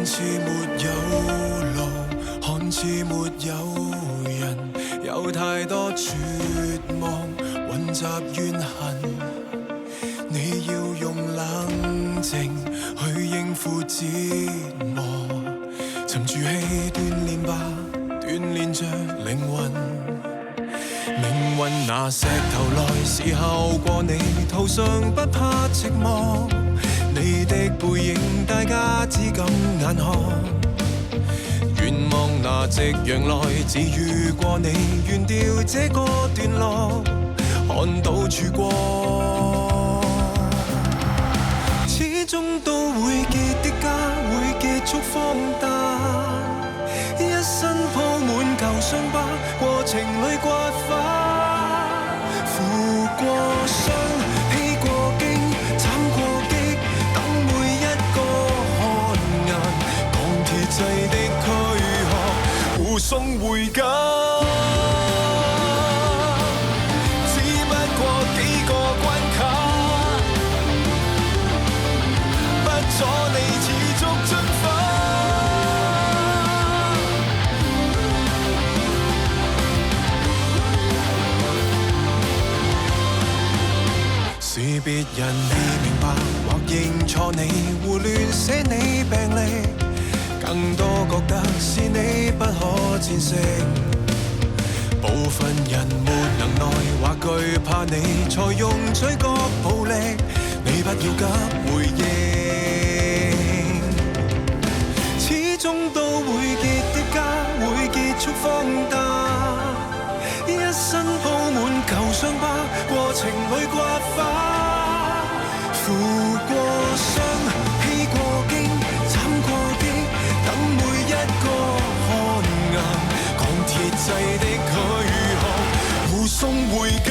看似沒有路，看似沒有人，有太多絕望混雜怨恨。你要用冷靜去應付折磨，沉住氣鍛鍊吧，鍛鍊着靈魂。命運拿石頭來試效過你，途上不怕寂寞。你的背影大家只敢眼看，願望拿夕陽來治癒過你，懸掉這個段落，看到曙光。始終都會結的痂，會結束荒誕，一身鋪滿舊傷疤，過程裏刮花，負過傷，披過荊，慘過激，等每一個汗顏，鋼鐵製的軀殼護送回家。只不過幾個關卡，不阻你持續進發。是別人未明白或認錯你，胡亂寫你病歷，更多覺得是你不可戰勝。部分人沒能耐或懼怕你，才用嘴角暴力，你不要急回應。始終都會結的痂，會結束荒誕，一身鋪滿舊傷疤，過程裏刮花，負過傷，披過荊，慘過激，等每一個汗顏，鋼鐵製的軀殼護送回家。